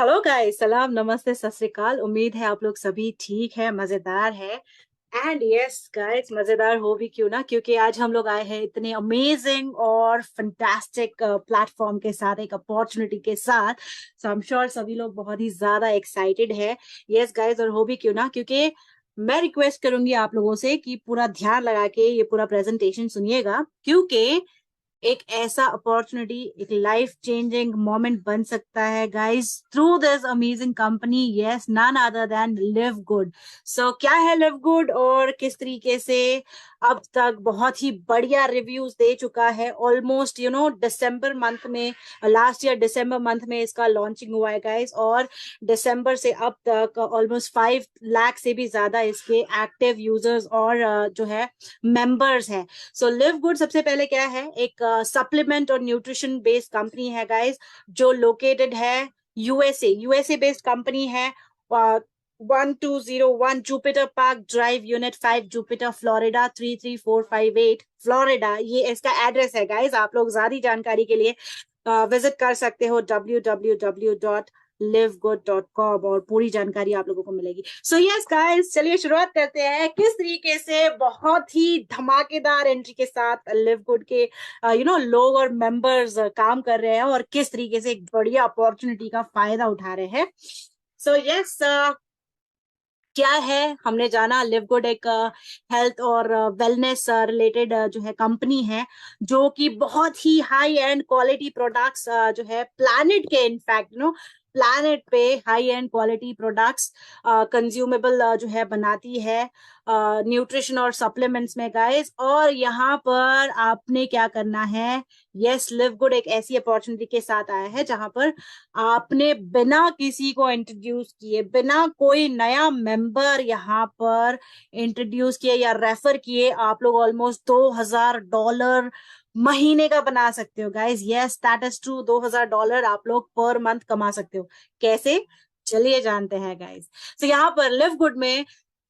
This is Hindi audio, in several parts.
हेलो गाइस, सलाम, नमस्ते, सत श्री अकाल। उम्मीद है आप लोग सभी ठीक है, मजेदार है। एंड यस गाइस, मजेदार हो भी क्यों ना, क्योंकि आज हम लोग आए हैं इतने अमेजिंग और फंटास्टिक प्लेटफॉर्म के साथ, एक अपॉर्चुनिटी के साथ। सो आई एम श्योर सभी लोग बहुत ही ज्यादा एक्साइटेड है। यस गाइस, और हो भी क्यों ना, क्योंकि मैं रिक्वेस्ट करूंगी आप लोगों से कि पूरा ध्यान लगा के ये पूरा प्रेजेंटेशन सुनिएगा, क्योंकि एक ऐसा अपॉर्चुनिटी, एक लाइफ चेंजिंग मोमेंट बन सकता है guys through this amazing company. Yes, none other than live good. So क्या है लिव गुड और किस तरीके से अब तक बहुत ही बढ़िया रिव्यूज दे चुका है। ऑलमोस्ट दिसंबर मंथ में, लास्ट ईयर दिसंबर मंथ में इसका लॉन्चिंग हुआ है गाइस, और दिसंबर से अब तक ऑलमोस्ट 5 लाख से भी ज्यादा इसके एक्टिव यूजर्स और जो है मेंबर्स हैं। सो लिव गुड सबसे पहले क्या है, एक सप्लीमेंट और न्यूट्रिशन बेस्ड कंपनी है गाइस, जो लोकेटेड है यूएसए बेस्ड कंपनी है। 1201 Jupiter park drive, unit 5, Jupiter Florida 33458 Florida, ये इसका एड्रेस है गाइस। आप लोग ज्यादा जानकारी के लिए विजिट कर सकते हो www.livegood.com, और पूरी जानकारी आप लोगों को मिलेगी। सो यस गाइस, चलिए शुरुआत करते हैं किस तरीके से बहुत ही धमाकेदार एंट्री के साथ लिव गुड के लोग और मेंबर्स काम कर रहे हैं, और किस तरीके से एक बढ़िया अपॉर्चुनिटी का फायदा उठा रहे हैं। सो यस, क्या है, हमने जाना लिव गुड एक हेल्थ और वेलनेस रिलेटेड जो है कंपनी है, जो कि बहुत ही हाई एंड क्वालिटी प्रोडक्ट्स जो है प्लैनेट के, इनफैक्ट प्लैनेट पे high and quality products consumable जो है बनाती है न्यूट्रिशन और सप्लीमेंट्स में गाइस। और यहाँ पर आपने क्या करना है, यस, लिव गुड एक ऐसी अपॉर्चुनिटी के साथ आया है जहां पर आपने बिना किसी को इंट्रोड्यूस किए, बिना कोई नया मेंबर यहाँ पर इंट्रोड्यूस किए या रेफर किए, आप लोग ऑलमोस्ट $2000 महीने का बना सकते हो guys. Yes, that is true. $2000 आप लोग पर मंथ कमा सकते हो। कैसे, चलिए जानते हैं गाइस। तो यहाँ पर लिव गुड में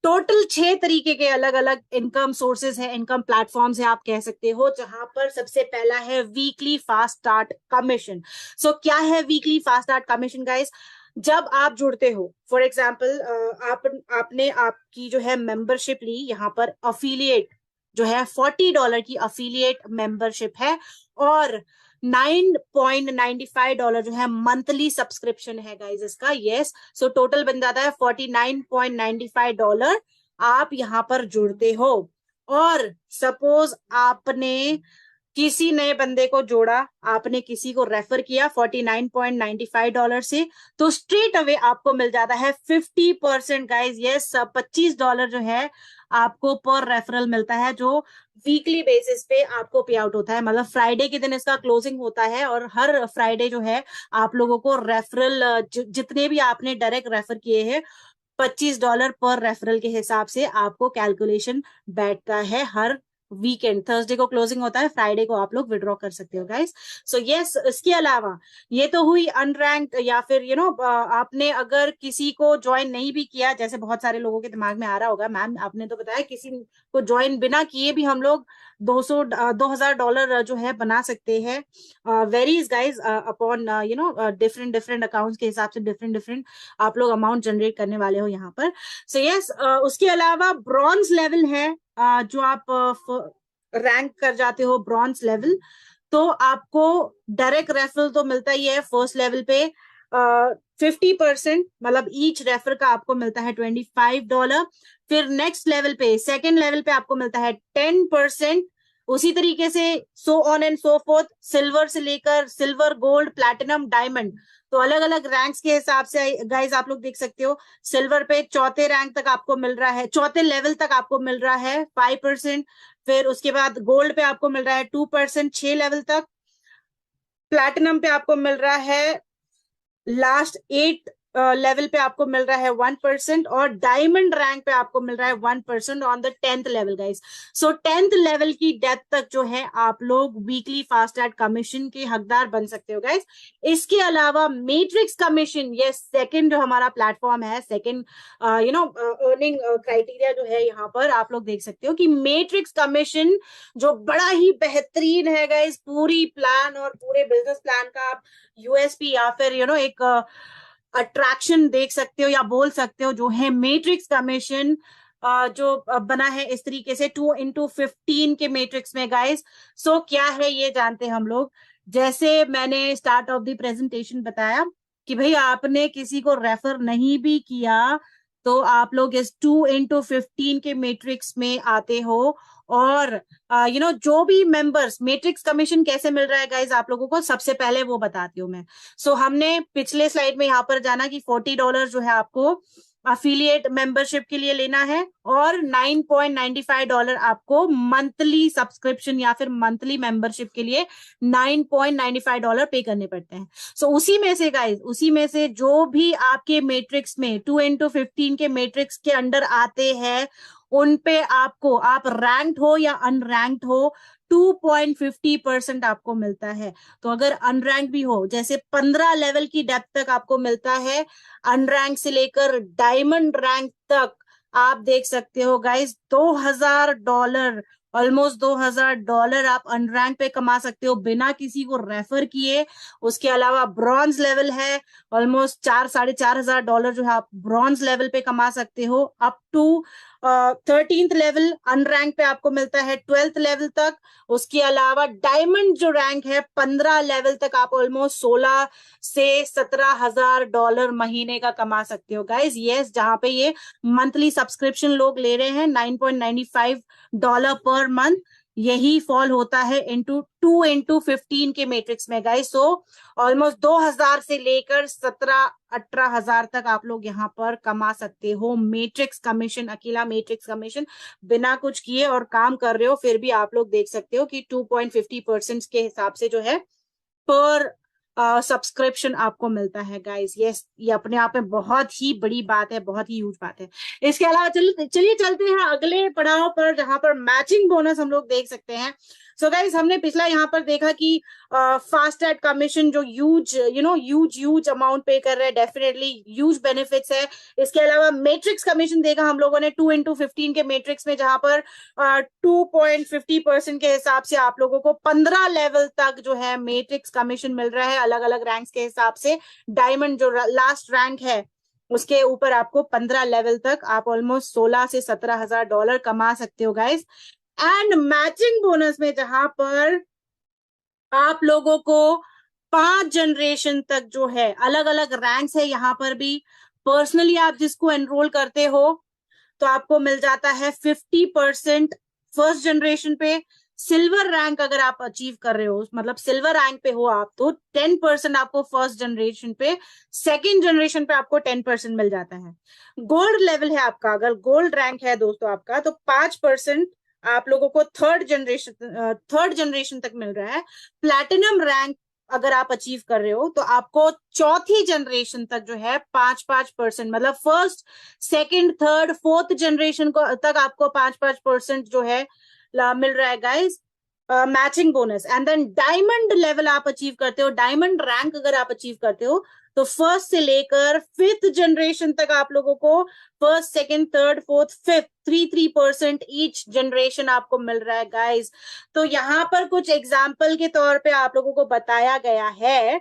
टोटल 6 तरीके के अलग अलग इनकम सोर्सेज है, इनकम प्लेटफॉर्म्स है आप कह सकते हो, जहां पर सबसे पहला है वीकली फास्ट स्टार्ट कमीशन। सो क्या है weekly fast start commission guys? जब आप जुड़ते हो, फॉर एग्जाम्पल आपने आपकी जो है मेंबरशिप ली, यहाँ पर अफिलिएट जो है $40 की अफिलिएट मेंबरशिप है, और $9.95 जो है मंथली सब्सक्रिप्शन है गाइज इसका। यस, सो टोटल बन जाता है $49.95। आप यहाँ पर जुड़ते हो, और सपोज आपने किसी नए बंदे को जोड़ा, आपने किसी को रेफर किया $49.95 से, तो स्ट्रेट अवे आपको मिल जाता है 50% गाइज। यस, $25 जो है आपको पर रेफरल मिलता है, जो वीकली बेसिस पे आपको पे आउट होता है। मतलब फ्राइडे के दिन इसका क्लोजिंग होता है, और हर फ्राइडे जो है आप लोगों को रेफरल जितने भी आपने डायरेक्ट रेफर किए हैं, $25 पर रेफरल के हिसाब से आपको कैलकुलेशन बैठता है। हर वीकेंड, थर्सडे को क्लोजिंग होता है, फ्राइडे को आप लोग विड्रॉ कर सकते हो गाइस। सो यस, इसके अलावा ये तो हुई अनरैंक्ड, या फिर आपने अगर किसी को ज्वाइन नहीं भी किया, जैसे बहुत सारे लोगों के दिमाग में आ रहा होगा, मैम आपने तो बताया किसी को ज्वाइन बिना किए भी हम लोग $2000 जो है बना सकते हैं। Varies guys upon different different accounts के हिसाब से डिफरेंट डिफरेंट आप लोग अमाउंट जनरेट करने वाले हो यहाँ पर। सो यस, उसके अलावा ब्रॉन्ज लेवल है, जो आप रैंक कर जाते हो ब्रॉन्ज लेवल, तो आपको डायरेक्ट रेफरल तो मिलता ही है फर्स्ट लेवल पे 50%, मतलब ईच रेफर का आपको मिलता है $25। फिर नेक्स्ट लेवल पे, सेकेंड लेवल पे आपको मिलता है 10%। उसी तरीके से so on and so fourth, silver से लेकर सिल्वर, गोल्ड, प्लैटिनम, डायमंड, तो अलग अलग रैंक्स के हिसाब से गाइज आप लोग देख सकते हो। सिल्वर पे चौथे रैंक तक आपको मिल रहा है, चौथे लेवल तक आपको मिल रहा है 5%। फिर उसके बाद गोल्ड पे आपको मिल रहा है 2% 6 लेवल तक। प्लैटिनम पे आपको मिल रहा है लास्ट 8 लेवल पे आपको मिल रहा है 1%, और डायमंड रैंक पे आपको मिल रहा है 1% on the 10th level guys. So 10th level की डेप्थ तक जो है आप लोग वीकली फास्ट एड कमीशन के हकदार बन सकते हो गाइस। इसके अलावा मैट्रिक्स कमीशन, ये सेकंड जो हमारा प्लेटफॉर्म है, सेकंड अर्निंग क्राइटेरिया जो है, यहाँ पर आप लोग देख सकते हो कि मैट्रिक्स कमीशन जो बड़ा ही बेहतरीन है गाइस, पूरी प्लान और पूरे बिजनेस प्लान का आप यूएसपी या फिर एक अट्रैक्शन देख सकते हो या बोल सकते हो, जो है मैट्रिक्स कमीशन जो बना है इस तरीके से 2 into 15 के मैट्रिक्स में गाइस। सो क्या है ये जानते हैं हम लोग। जैसे मैंने स्टार्ट ऑफ द प्रेजेंटेशन बताया कि भाई आपने किसी को रेफर नहीं भी किया तो आप लोग इस 2 into 15 के मैट्रिक्स में आते हो। और जो भी मेंबर्स, मैट्रिक्स कमीशन कैसे मिल रहा है गाइज आप लोगों को, सबसे पहले वो बताती हूँ मैं। सो हमने पिछले स्लाइड में यहाँ पर जाना कि $40 जो है आपको अफिलिएट मेंबरशिप के लिए लेना है, और $9.95 आपको मंथली सब्सक्रिप्शन या फिर मंथली मेंबरशिप के लिए $9.95 पे करने पड़ते हैं। सो उसी में से गाइस, उसी में से जो भी आपके मैट्रिक्स में 2 into 15 के मैट्रिक्स के अंडर आते हैं उन पे आपको, आप रैंक्ड हो या अनरैंक्ड हो, 2.50% आपको मिलता है। तो अगर अनरैंक भी हो, जैसे 15 लेवल की डेप्थ तक आपको मिलता है, अनरैंक से लेकर डायमंड रैंक तक आप देख सकते हो गाइस, $2000, ऑलमोस्ट $2000 आप अनरैंक पे कमा सकते हो बिना किसी को रेफर किए। उसके अलावा ब्रॉन्ज लेवल है, ऑलमोस्ट 4-4,500 जो है आप ब्रॉन्ज लेवल पे कमा सकते हो। Up to 13th level unrank पे आपको मिलता है 12th लेवल तक। उसके अलावा डायमंड जो रैंक है 15 लेवल तक आप ऑलमोस्ट 16 से $17,000 महीने का कमा सकते हो गाइज। यस, जहां पे ये मंथली सब्सक्रिप्शन लोग ले रहे हैं $9.95 पर मंथ, यही फॉल होता है इनटू 2 into 15 के मैट्रिक्स में गाइस। सो ऑलमोस्ट 2000 से लेकर 17-18 हजार तक आप लोग यहाँ पर कमा सकते हो मैट्रिक्स कमीशन, अकेला मैट्रिक्स कमीशन बिना कुछ किए और काम कर रहे हो, फिर भी आप लोग देख सकते हो कि 2.50% के हिसाब से जो है पर सब्सक्रिप्शन आपको मिलता है गाइस। यस, ये अपने आप में बहुत ही बड़ी बात है, बहुत ही ह्यूज बात है। इसके अलावा चलिए चलते हैं अगले पड़ाव पर, जहां पर मैचिंग बोनस हम लोग देख सकते हैं। सो गाइस, हमने पिछला यहाँ पर देखा कि फास्ट एड कमीशन जो ह्यूज अमाउंट पे कर रहे हैं, डेफिनेटली ह्यूज बेनिफिट्स है। इसके अलावा मैट्रिक्स कमीशन देखा हम लोगों ने 2 into 15 के मैट्रिक्स में, जहां पर 2.50% के हिसाब से आप लोगों को 15 लेवल तक जो है मैट्रिक्स कमीशन मिल रहा है, अलग अलग रैंक्स के हिसाब से। डायमंड जो लास्ट रैंक है उसके ऊपर आपको 15 लेवल तक आप ऑलमोस्ट 16 से $17,000 कमा सकते हो गाइस। एंड मैचिंग बोनस में जहां पर आप लोगों को 5 जनरेशन तक जो है, अलग अलग रैंक्स है यहाँ पर भी, पर्सनली आप जिसको एनरोल करते हो तो आपको मिल जाता है 50% फर्स्ट जनरेशन पे। सिल्वर रैंक अगर आप अचीव कर रहे हो, मतलब सिल्वर रैंक पे हो आप, तो 10% आपको फर्स्ट जनरेशन पे, सेकेंड जनरेशन पे आपको 10% मिल जाता है। गोल्ड लेवल है आपका, अगर गोल्ड रैंक है दोस्तों आपका, तो 5% आप लोगों को थर्ड जनरेशन तक मिल रहा है। प्लैटिनम रैंक अगर आप अचीव कर रहे हो तो आपको चौथी जनरेशन तक जो है 5-5%, मतलब first, second, third, fourth generation को तक आपको 5-5% जो है मिल रहा है guys matching bonus. And then diamond level आप अचीव करते हो, डायमंड रैंक अगर आप अचीव करते हो तो फर्स्ट से लेकर 5th जनरेशन तक आप लोगों को first, second, third, fourth, fifth 3% each generation आपको मिल रहा है गाइस। तो यहाँ पर कुछ एग्जाम्पल के तौर पे आप लोगों को बताया गया है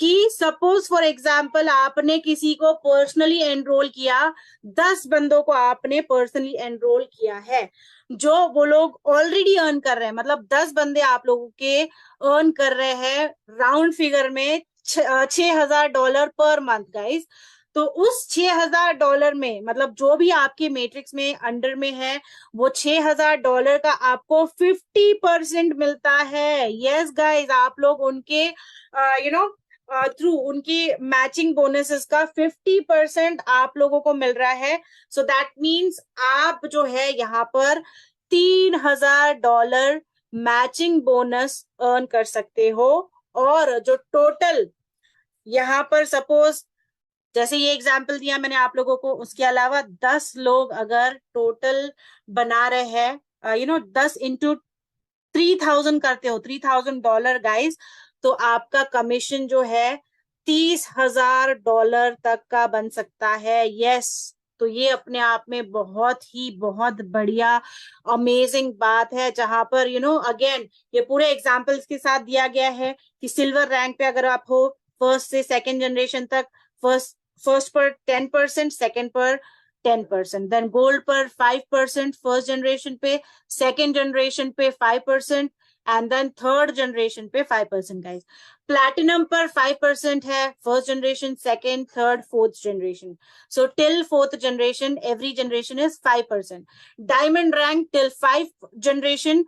कि सपोज फॉर एग्जाम्पल आपने किसी को पर्सनली एनरोल किया, 10 बंदों को आपने पर्सनली एनरोल किया है, जो वो लोग ऑलरेडी अर्न कर रहे हैं, मतलब 10 बंदे आप लोगों के अर्न कर रहे हैं राउंड फिगर में $6,000 पर मंथ गाइस। तो उस $6,000 में, मतलब जो भी आपके मैट्रिक्स में अंडर में है, वो $6,000 का आपको 50% मिलता है। यस गाइस, आप लोग उनके थ्रू उनकी मैचिंग बोनसेस का 50% आप लोगों को मिल रहा है। सो दैट मीन्स आप जो है यहाँ पर $3,000 मैचिंग बोनस अर्न कर सकते हो। और जो टोटल यहाँ पर सपोज जैसे ये एग्जाम्पल दिया मैंने आप लोगों को, उसके अलावा 10 लोग अगर टोटल बना रहे हैं 10 into 3,000 करते हो, $3,000 गाइस, तो आपका कमीशन जो है $30,000 तक का बन सकता है। यस, तो ये अपने आप में बहुत बढ़िया अमेजिंग बात है, जहां पर अगेन ये पूरे एग्जाम्पल्स के साथ दिया गया है कि सिल्वर रैंक पे अगर आप हो, फर्स्ट से सेकेंड जनरेशन तक, फर्स्ट फर्स्ट पर 10%, सेकंड पर 10%, देन गोल्ड पर 5% फर्स्ट जनरेशन पे, सेकंड जनरेशन पे 5%, एंड देन थर्ड जनरेशन पे 5% गाइस। प्लैटिनम पर 5% है, first generation, second, third, fourth generation. So till fourth generation every generation is 5%। Diamond rank till 5 generation,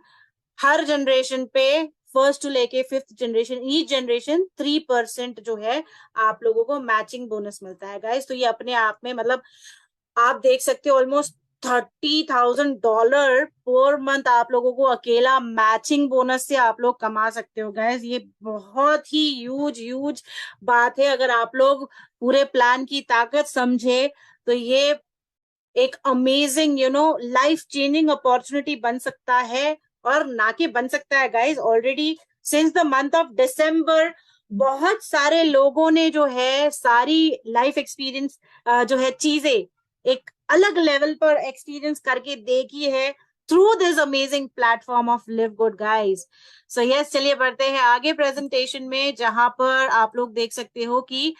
her generation पे फर्स्ट टू लेके फिफ्थ जनरेशन, ईच जनरेशन 3% जो है आप लोगों को मैचिंग बोनस मिलता है गाइस। तो ये अपने आप में मतलब आप देख सकते हो ऑलमोस्ट $30,000 पर मंथ आप लोगों को अकेला मैचिंग बोनस से आप लोग कमा सकते हो गाइस। ये बहुत ही ह्यूज बात है। अगर आप लोग पूरे प्लान की ताकत समझे तो ये एक अमेजिंग लाइफ चेंजिंग अपॉर्चुनिटी बन सकता है, और ना कि बन सकता है guys, already since the month of December बहुत सारे लोगों ने जो है सारी लाइफ एक्सपीरियंस जो है चीजें एक अलग लेवल पर एक्सपीरियंस करके देखी है through this amazing platform of live good guys. So yes, चलिए बढ़ते हैं आगे प्रेजेंटेशन में, जहां पर आप लोग देख सकते हो कि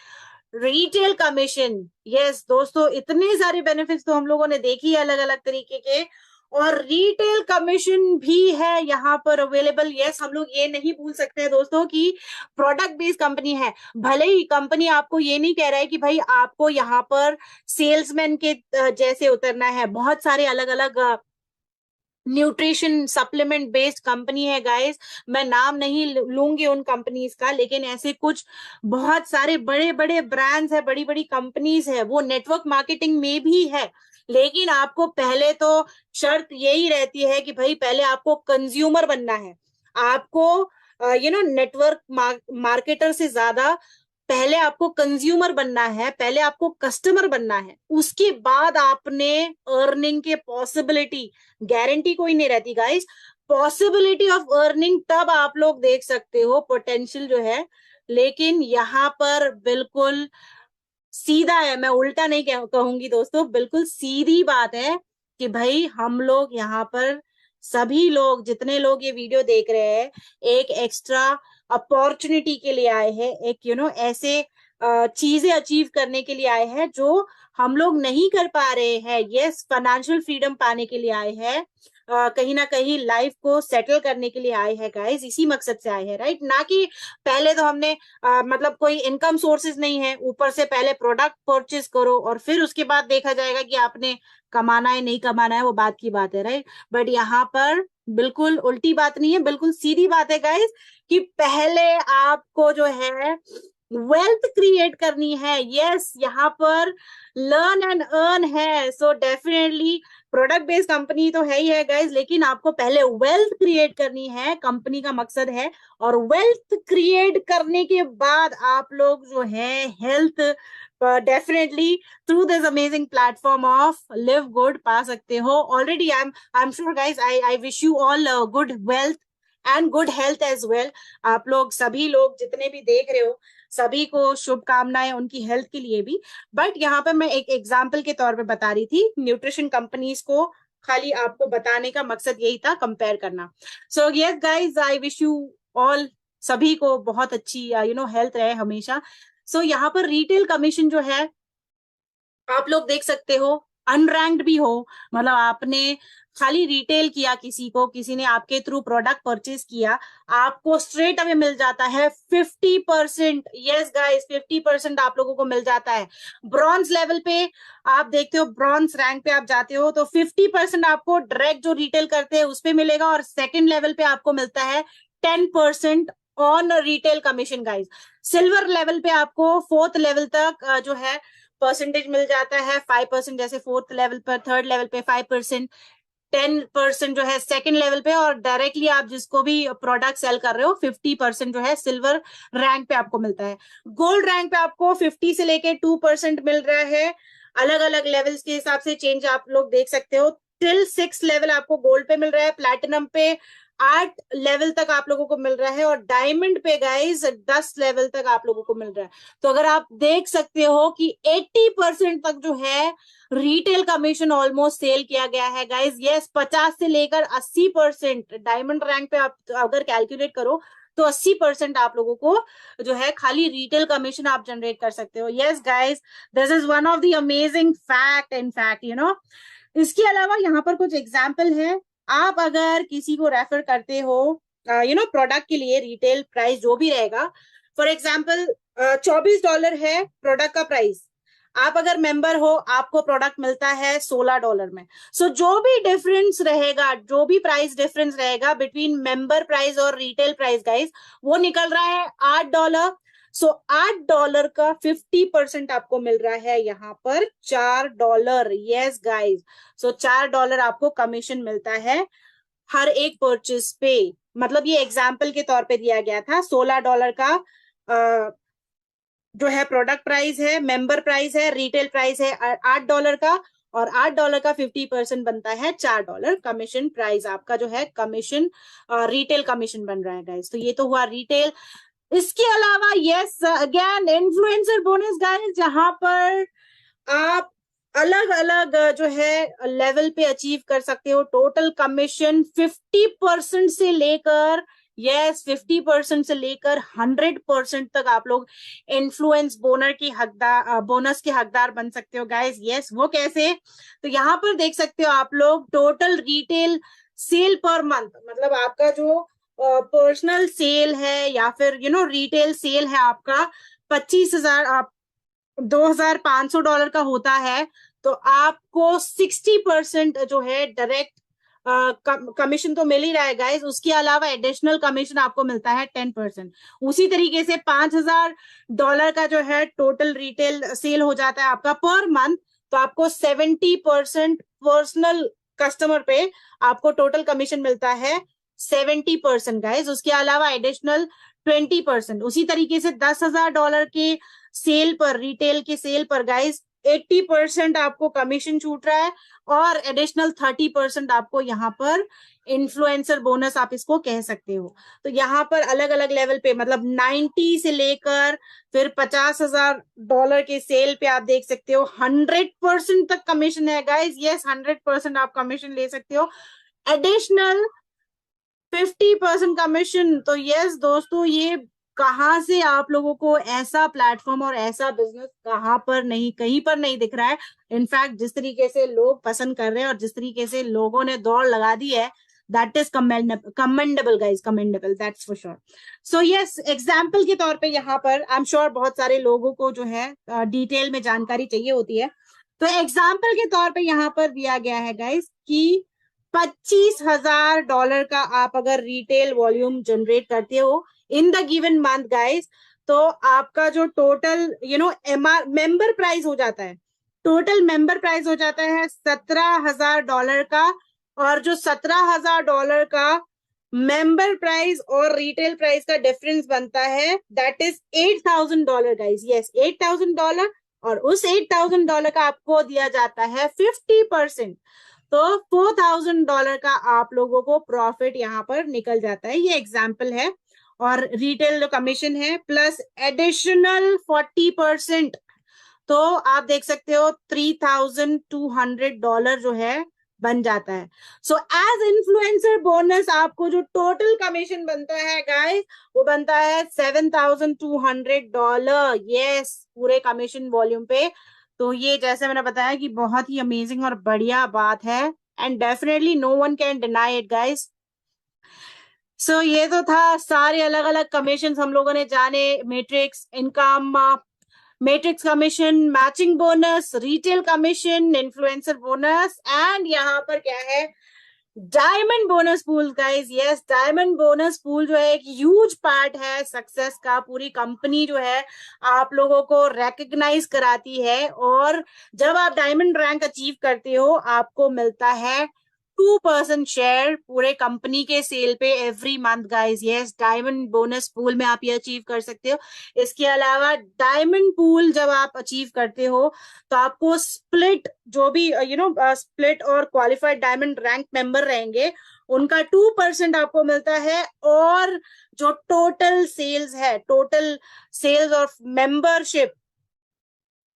रिटेल कमीशन। यस दोस्तों, इतने सारे बेनिफिट्स तो हम लोगों ने देखी है अलग अलग तरीके के, और रिटेल कमीशन भी है यहाँ पर अवेलेबल। यस, हम लोग ये नहीं भूल सकते हैं दोस्तों कि प्रोडक्ट बेस्ड कंपनी है। भले ही कंपनी आपको ये नहीं कह रहा है कि भाई आपको यहाँ पर सेल्समैन के जैसे उतरना है, बहुत सारे अलग अलग न्यूट्रिशन सप्लीमेंट बेस्ड कंपनी है गाइस। मैं नाम नहीं लूंगी उन कंपनीज का, लेकिन ऐसे कुछ बहुत सारे बड़े बड़े ब्रांड्स है, बड़ी बड़ी कंपनीज है, वो नेटवर्क मार्केटिंग में भी है। लेकिन आपको पहले तो शर्त यही रहती है कि भाई पहले आपको कंज्यूमर बनना है। आपको नेटवर्क मार्केटर से ज्यादा पहले आपको कंज्यूमर बनना है, पहले आपको कस्टमर बनना है, उसके बाद आपने अर्निंग के पॉसिबिलिटी, गारंटी कोई नहीं रहती गाइस, पॉसिबिलिटी ऑफ अर्निंग तब आप लोग देख सकते हो पोटेंशियल जो है। लेकिन यहाँ पर बिल्कुल सीधा है, मैं उल्टा नहीं कहूंगी दोस्तों, बिल्कुल सीधी बात है कि भाई हम लोग यहाँ पर सभी लोग, जितने लोग ये वीडियो देख रहे हैं, एक एक्स्ट्रा अपॉर्चुनिटी के लिए आए हैं, एक ऐसे चीजें अचीव करने के लिए आए हैं जो हम लोग नहीं कर पा रहे हैं। यस, फाइनेंशियल फ्रीडम पाने के लिए आए हैं, कहीं ना कहीं लाइफ को सेटल करने के लिए आए हैं गाइस, इसी मकसद से आए हैं, राइट? ना कि पहले तो हमने मतलब कोई इनकम सोर्सेज नहीं है, ऊपर से पहले प्रोडक्ट परचेज करो और फिर उसके बाद देखा जाएगा कि आपने कमाना है नहीं कमाना है, वो बात की बात है, राइट? बट यहाँ पर बिल्कुल उल्टी बात नहीं है, बिल्कुल सीधी बात है गाइस, कि पहले आपको जो है वेल्थ क्रिएट करनी है। यस, यहाँ पर लर्न एंड अर्न है। So definitely product based company तो है ही है गाइस, लेकिन आपको पहले वेल्थ क्रिएट करनी है, कंपनी का मकसद है। और वेल्थ क्रिएट करने के बाद आप लोग जो है health definitely through this amazing platform of live good पा सकते हो। Already I am sure guys, I wish you all good wealth and good health as well. आप लोग सभी लोग जितने भी देख रहे हो, सभी को शुभकामनाएं उनकी हेल्थ के लिए भी। बट यहाँ पे मैं एक एग्जाम्पल के तौर पे बता रही थी, न्यूट्रिशन कंपनीज को खाली आपको बताने का मकसद यही था, कंपेयर करना। So yes guys, I wish you all, सभी को बहुत अच्छी हेल्थ रहे हमेशा। सो यहाँ पर रिटेल कमीशन जो है आप लोग देख सकते हो, अनरैंक्ड भी हो, मतलब आपने खाली रिटेल किया, किसी ने आपके थ्रू प्रोडक्ट परचेज किया, आपको स्ट्रेट अवे मिल जाता है 50%। यस गाइस, 50% आप लोगों को मिल जाता है। ब्रॉन्ज लेवल पे आप देखते हो, ब्रॉन्ज रैंक पे आप जाते हो तो 50% आपको डायरेक्ट जो रिटेल करते हैं उस पे मिलेगा, और सेकंड लेवल पे आपको मिलता है 10% on retail commission guys. Silver level पे आपको फोर्थ लेवल तक जो है परसेंटेज मिल जाता है 5%, जैसे फोर्थ लेवल पर, थर्ड लेवल पे 5%, 10% जो है सेकंड लेवल पे, और डायरेक्टली आप जिसको भी प्रोडक्ट सेल कर रहे हो 50% जो है सिल्वर रैंक पे आपको मिलता है। गोल्ड रैंक पे आपको 50 से लेके 2% मिल रहा है। अलग अलग लेवल्स के हिसाब से चेंज आप लोग देख सकते हो। टिल 6 लेवल आपको गोल्ड पे मिल रहा है, प्लैटिनम पे 8 लेवल तक आप लोगों को मिल रहा है, और डायमंड पे गाइस 10 लेवल तक आप लोगों को मिल रहा है। तो अगर आप देख सकते हो कि 80% तक जो है रिटेल कमीशन ऑलमोस्ट सेल किया गया है गाइस। यस, 50 से लेकर 80% डायमंड रैंक पे आप अगर कैलकुलेट करो तो 80% आप लोगों को जो है खाली रिटेल कमीशन आप जनरेट कर सकते हो। Yes guys, this is one of the amazing fact in fact, you know. इसके अलावा यहाँ पर कुछ एग्जाम्पल है। आप अगर किसी को रेफर करते हो यू नो प्रोडक्ट के लिए, रिटेल प्राइस जो भी रहेगा, फॉर एग्जाम्पल $24 है प्रोडक्ट का प्राइस, आप अगर मेंबर हो आपको प्रोडक्ट मिलता है $16 में। सो जो भी डिफरेंस रहेगा, जो भी प्राइस डिफरेंस रहेगा बिटवीन मेंबर प्राइस और रिटेल प्राइस गाइस, वो निकल रहा है $8। सो $8 का 50% आपको मिल रहा है यहाँ पर $4। यस गाइस, सो $4 आपको कमीशन मिलता है हर एक परचेज पे। मतलब ये एग्जाम्पल के तौर पे दिया गया था। $16 का जो है प्रोडक्ट प्राइस है, मेंबर प्राइस है, रिटेल प्राइस है $8 का, और $8 का 50% बनता है $4 कमीशन प्राइस आपका जो है कमीशन, रिटेल कमीशन बन रहा है गाइस। तो ये तो हुआ रिटेल। इसके अलावा yes again influencer bonus guys, जहां पर आप अलग अलग जो है लेवल पे अचीव कर सकते हो। टोटल कमीशन 50% से लेकर 50% से लेकर 100% तक आप लोग इन्फ्लुएंस बोनर की हकदार, बोनस के हकदार बन सकते हो गाइस। यस, वो कैसे? तो यहाँ पर देख सकते हो आप लोग, total retail sale per month, मतलब आपका जो पर्सनल सेल है या फिर यू नो रिटेल सेल है आपका 25,000, आप $2,500 का होता है, तो आपको 60% जो है डायरेक्ट कमीशन तो मिल ही रहा है गाइस। उसके अलावा एडिशनल कमीशन आपको मिलता है 10%। उसी तरीके से $5,000 का जो है टोटल रिटेल सेल हो जाता है आपका पर मंथ, तो आपको 70% पर्सनल कस्टमर पे आपको टोटल कमीशन मिलता है 70% गाइस। उसके अलावा एडिशनल 20%। उसी तरीके से $10,000 के सेल पर, रिटेल के सेल पर गाइस 80% आपको कमीशन छूट रहा है, और एडिशनल 30% आपको यहाँ पर इन्फ्लुएंसर बोनस आप इसको कह सकते हो। तो यहाँ पर अलग अलग लेवल पे, मतलब 90 से लेकर फिर $50,000 के सेल पे आप देख सकते हो 100% तक कमीशन है गाइस। यस, 100% आप कमीशन ले सकते हो, एडिशनल 50% कमीशन। तो यस दोस्तों, ये कहाँ से आप लोगों को ऐसा प्लेटफॉर्म और ऐसा बिजनेस कहाँ पर नहीं, कहीं पर नहीं दिख रहा है। इनफैक्ट जिस तरीके से लोग पसंद कर रहे हैं और जिस तरीके से लोगों ने दौड़ लगा दी है, that is commendable guys, commendable, that's for sure. So yes, example के तौर पे यहाँ पर आई एम श्योर बहुत सारे लोगों को जो है डिटेल में जानकारी चाहिए होती है। तो एग्जाम्पल के तौर पे यहाँ पर दिया गया है गाइज कि $25,000 का आप अगर रिटेल वॉल्यूम जनरेट करते हो in the given month guys, तो आपका जो total you know member price हो जाता है, टोटल मेंबर प्राइस हो जाता है $17,000 का, और जो $17,000 का मेंबर प्राइस और रिटेल प्राइस का डिफरेंस बनता है दैट इज $8,000 गाइस। यस, $8,000, और उस $8,000 का आपको दिया जाता है 50%। तो $4,000 का आप लोगों को प्रॉफिट यहाँ पर निकल जाता है। ये एग्जाम्पल है, और रिटेल जो कमीशन है प्लस एडिशनल 40%, तो आप देख सकते हो $3,200 जो है बन जाता है। सो एज इन्फ्लुएंसर बोनस आपको जो टोटल कमीशन बनता है गाइस, वो बनता है $7,200। यस, पूरे कमीशन वॉल्यूम पे। तो ये जैसे मैंने बताया कि बहुत ही अमेजिंग और बढ़िया बात है, and definitely no one can deny it guys. So ये तो था सारे अलग अलग कमीशन हम लोगों ने जाने, matrix income, matrix commission, matching bonus, retail commission, influencer bonus, and यहाँ पर क्या है, diamond bonus pool guys. Yes, diamond bonus pool जो है एक ह्यूज पार्ट है सक्सेस का। पूरी कंपनी जो है आप लोगों को रिकग्नाइज कराती है, और जब आप डायमंड रैंक अचीव करते हो आपको मिलता है 2% शेयर पूरे कंपनी के सेल पे every month guys. Yes, diamond bonus pool में आप ये अचीव कर सकते हो। इसके अलावा डायमंड पूल जब आप अचीव करते हो तो आपको स्प्लिट, जो भी यू नो स्प्लिट और क्वालिफाइड डायमंड रैंक मेंबर रहेंगे उनका 2% आपको मिलता है, और जो टोटल सेल्स है, टोटल सेल्स और मेंबरशिप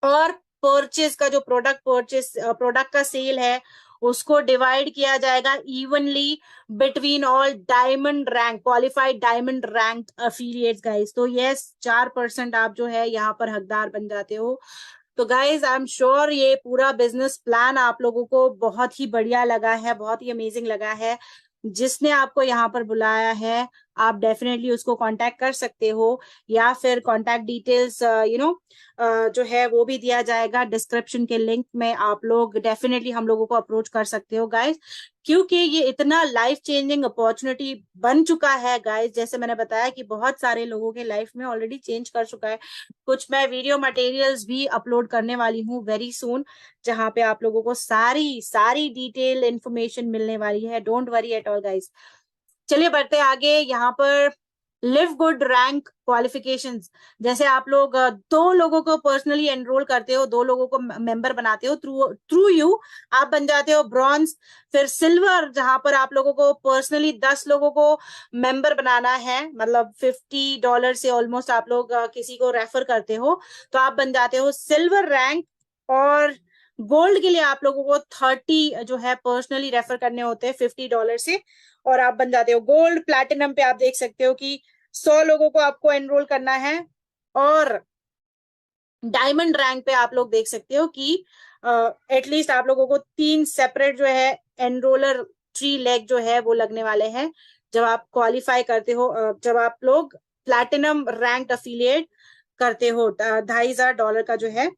और परचेज का जो प्रोडक्ट का सेल है उसको डिवाइड किया जाएगा evenly between all diamond rank qualified diamond rank affiliates guys. तो यस 4% आप जो है यहाँ पर हकदार बन जाते हो। तो गाइज आई एम श्योर ये पूरा बिजनेस प्लान आप लोगों को बहुत ही बढ़िया लगा है, बहुत ही अमेजिंग लगा है। जिसने आपको यहाँ पर बुलाया है आप डेफिनेटली उसको कांटेक्ट कर सकते हो, या फिर कांटेक्ट डिटेल्स जो है वो भी दिया जाएगा डिस्क्रिप्शन के लिंक में। आप लोग डेफिनेटली हम लोगों को अप्रोच कर सकते हो गाइज, क्योंकि ये इतना लाइफ चेंजिंग अपॉर्चुनिटी बन चुका है गाइज। जैसे मैंने बताया कि बहुत सारे लोगों के लाइफ में ऑलरेडी चेंज कर चुका है। कुछ मैं वीडियो मटेरियल्स भी अपलोड करने वाली हूँ वेरी सून, जहां पे आप लोगों को सारी सारी डिटेल इंफॉर्मेशन मिलने वाली है। Don't worry at all guys. चलिए बढ़ते आगे। यहाँ पर लिव गुड रैंक क्वालिफिकेशंस, जैसे आप लोग 2 लोगों को पर्सनली एनरोल करते हो, 2 लोगों को मेंबर बनाते हो थ्रू थ्रू यू, आप बन जाते हो ब्रॉन्ज। फिर सिल्वर, जहां पर आप लोगों को पर्सनली 10 लोगों को मेंबर बनाना है, मतलब $50 से ऑलमोस्ट आप लोग किसी को रेफर करते हो तो आप बन जाते हो सिल्वर रैंक। और गोल्ड के लिए आप लोगों को 30 जो है पर्सनली रेफर करने होते हैं $50 से, और आप बन जाते हो गोल्ड। प्लैटिनम पे आप देख सकते हो कि 100 लोगों को आपको एनरोल करना है। और डायमंड रैंक पे आप लोग देख सकते हो कि एटलीस्ट आप लोगों को 3 सेपरेट जो है एनरोलर 3 लेग जो है वो लगने वाले हैं जब आप क्वालिफाई करते हो, जब आप लोग प्लैटिनम रैंक अफिलिएट करते हो। $2,500 का जो है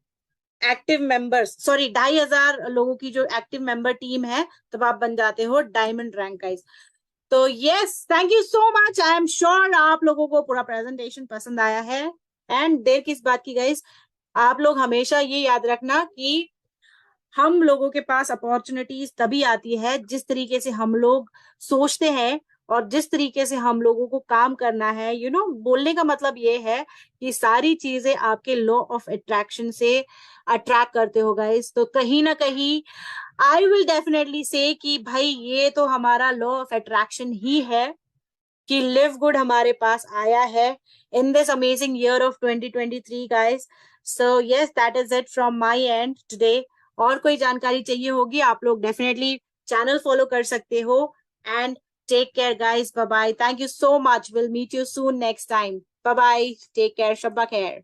एक्टिव मेंबर्स, सॉरी 2,500 लोगों की जो एक्टिव मेंबर टीम है, तब आप बन जाते हो डायमंड रैंक गाइस। तो yes thank you so much. I am sure आप लोगों को पूरा प्रेजेंटेशन पसंद आया है। एंड देर किस बात की गाइस, आप लोग हमेशा ये याद रखना कि हम लोगों के पास अपॉर्चुनिटीज तभी आती है जिस तरीके से हम लोग सोचते हैं और जिस तरीके से हम लोगों को काम करना है। बोलने का मतलब ये है कि सारी चीजें आपके लॉ ऑफ अट्रैक्शन से अट्रैक्ट करते हो गाइस। तो कहीं ना कहीं आई विल डेफिनेटली से कि भाई ये तो हमारा लॉ ऑफ अट्रैक्शन ही है कि लिव गुड हमारे पास आया है in this amazing year of 2023 guys. So yes that is it from my and today. और कोई जानकारी चाहिए होगी आप लोग डेफिनेटली चैनल फॉलो कर सकते हो। And take care guys, bye bye, thank you so much, will meet you soon next time, bye bye, take care, शब्बा खैर।